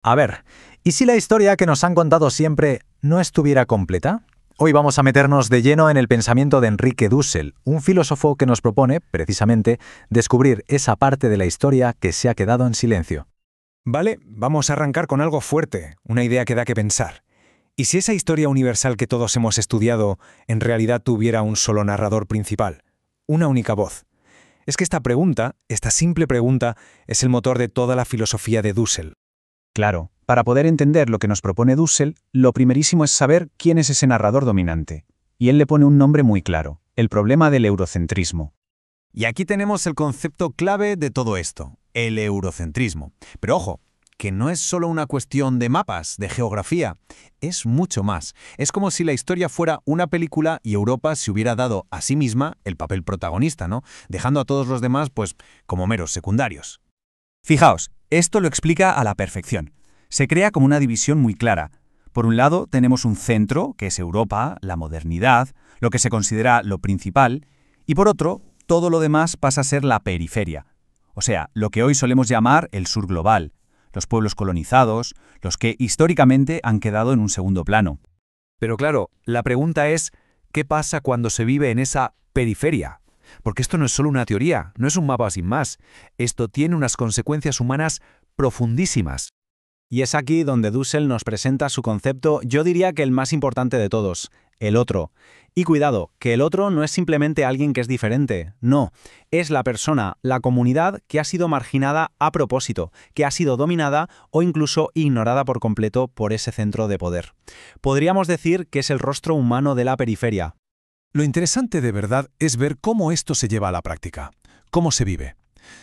A ver, ¿y si la historia que nos han contado siempre no estuviera completa? Hoy vamos a meternos de lleno en el pensamiento de Enrique Dussel, un filósofo que nos propone, precisamente, descubrir esa parte de la historia que se ha quedado en silencio. Vale, vamos a arrancar con algo fuerte, una idea que da que pensar. ¿Y si esa historia universal que todos hemos estudiado en realidad tuviera un solo narrador principal? Una única voz. Es que esta pregunta, esta simple pregunta, es el motor de toda la filosofía de Dussel. Claro, para poder entender lo que nos propone Dussel, lo primerísimo es saber quién es ese narrador dominante. Y él le pone un nombre muy claro, el problema del eurocentrismo. Y aquí tenemos el concepto clave de todo esto, el eurocentrismo. Pero ojo, que no es solo una cuestión de mapas, de geografía, es mucho más. Es como si la historia fuera una película y Europa se hubiera dado a sí misma el papel protagonista, ¿no? Dejando a todos los demás, pues, como meros secundarios. Fijaos, esto lo explica a la perfección. Se crea como una división muy clara. Por un lado, tenemos un centro, que es Europa, la modernidad, lo que se considera lo principal, y por otro, todo lo demás pasa a ser la periferia. O sea, lo que hoy solemos llamar el sur global, los pueblos colonizados, los que históricamente han quedado en un segundo plano. Pero claro, la pregunta es, ¿qué pasa cuando se vive en esa periferia? Porque esto no es solo una teoría, no es un mapa sin más. Esto tiene unas consecuencias humanas profundísimas. Y es aquí donde Dussel nos presenta su concepto, yo diría que el más importante de todos, el otro. Y cuidado, que el otro no es simplemente alguien que es diferente, no, es la persona, la comunidad que ha sido marginada a propósito, que ha sido dominada o incluso ignorada por completo por ese centro de poder. Podríamos decir que es el rostro humano de la periferia. Lo interesante de verdad es ver cómo esto se lleva a la práctica, cómo se vive.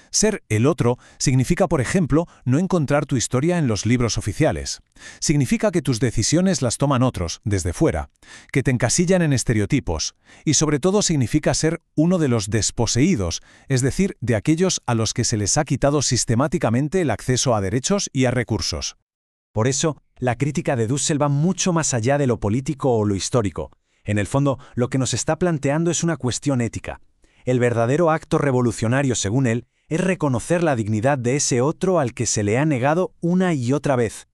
Ser el otro significa, por ejemplo, no encontrar tu historia en los libros oficiales. Significa que tus decisiones las toman otros, desde fuera, que te encasillan en estereotipos, y sobre todo significa ser uno de los desposeídos, es decir, de aquellos a los que se les ha quitado sistemáticamente el acceso a derechos y a recursos. Por eso, la crítica de Dussel va mucho más allá de lo político o lo histórico. En el fondo, lo que nos está planteando es una cuestión ética. El verdadero acto revolucionario, según él, es reconocer la dignidad de ese otro al que se le ha negado una y otra vez.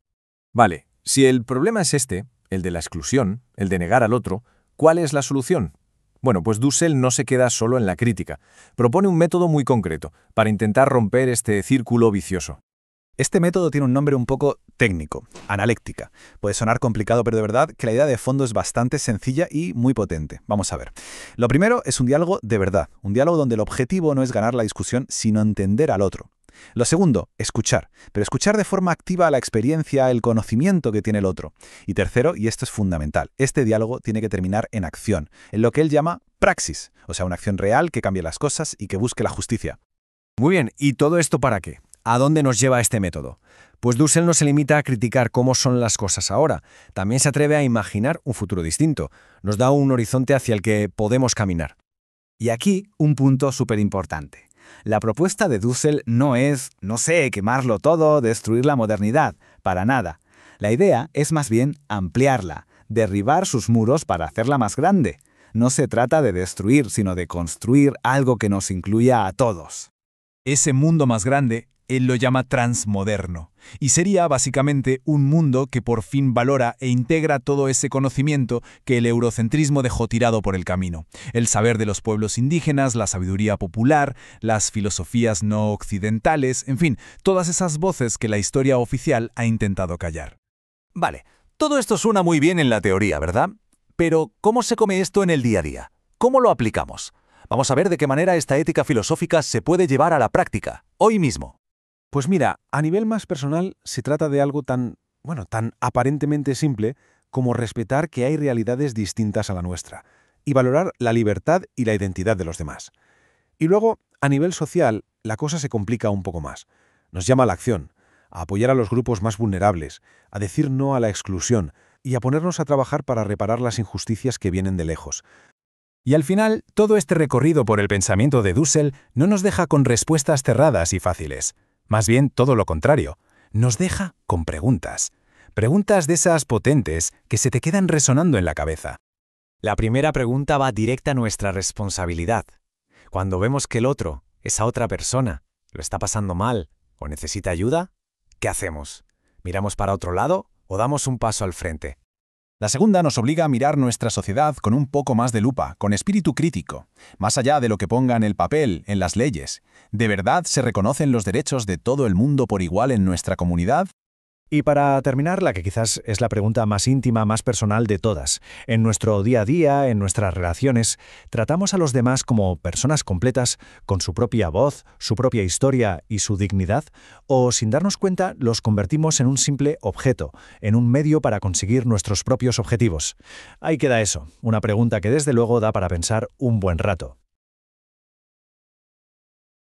Vale, si el problema es este, el de la exclusión, el de negar al otro, ¿cuál es la solución? Bueno, pues Dussel no se queda solo en la crítica. Propone un método muy concreto para intentar romper este círculo vicioso. Este método tiene un nombre un poco técnico, analéctica. Puede sonar complicado, pero de verdad que la idea de fondo es bastante sencilla y muy potente. Vamos a ver. Lo primero es un diálogo de verdad, un diálogo donde el objetivo no es ganar la discusión, sino entender al otro. Lo segundo, escuchar, pero escuchar de forma activa la experiencia, el conocimiento que tiene el otro. Y tercero, y esto es fundamental, este diálogo tiene que terminar en acción, en lo que él llama praxis, o sea, una acción real que cambie las cosas y que busque la justicia. Muy bien, ¿y todo esto para qué? ¿A dónde nos lleva este método? Pues Dussel no se limita a criticar cómo son las cosas ahora, también se atreve a imaginar un futuro distinto, nos da un horizonte hacia el que podemos caminar. Y aquí un punto súper importante. La propuesta de Dussel no es, quemarlo todo, destruir la modernidad, para nada. La idea es más bien ampliarla, derribar sus muros para hacerla más grande. No se trata de destruir, sino de construir algo que nos incluya a todos. Ese mundo más grande, él lo llama transmoderno, y sería básicamente un mundo que por fin valora e integra todo ese conocimiento que el eurocentrismo dejó tirado por el camino. El saber de los pueblos indígenas, la sabiduría popular, las filosofías no occidentales, en fin, todas esas voces que la historia oficial ha intentado callar. Vale, todo esto suena muy bien en la teoría, ¿verdad? Pero, ¿cómo se come esto en el día a día? ¿Cómo lo aplicamos? Vamos a ver de qué manera esta ética filosófica se puede llevar a la práctica, hoy mismo. Pues mira, a nivel más personal se trata de algo tan aparentemente simple como respetar que hay realidades distintas a la nuestra y valorar la libertad y la identidad de los demás. Y luego, a nivel social, la cosa se complica un poco más. Nos llama a la acción, a apoyar a los grupos más vulnerables, a decir no a la exclusión y a ponernos a trabajar para reparar las injusticias que vienen de lejos. Y al final, todo este recorrido por el pensamiento de Dussel no nos deja con respuestas cerradas y fáciles. Más bien todo lo contrario, nos deja con preguntas. Preguntas de esas potentes que se te quedan resonando en la cabeza. La primera pregunta va directa a nuestra responsabilidad. Cuando vemos que el otro, esa otra persona, lo está pasando mal o necesita ayuda, ¿qué hacemos? ¿Miramos para otro lado o damos un paso al frente? La segunda nos obliga a mirar nuestra sociedad con un poco más de lupa, con espíritu crítico. Más allá de lo que ponga en el papel, en las leyes, ¿de verdad se reconocen los derechos de todo el mundo por igual en nuestra comunidad? Y para terminar, la que quizás es la pregunta más íntima, más personal de todas. En nuestro día a día, en nuestras relaciones, ¿tratamos a los demás como personas completas, con su propia voz, su propia historia y su dignidad? ¿O, sin darnos cuenta, los convertimos en un simple objeto, en un medio para conseguir nuestros propios objetivos? Ahí queda eso, una pregunta que desde luego da para pensar un buen rato.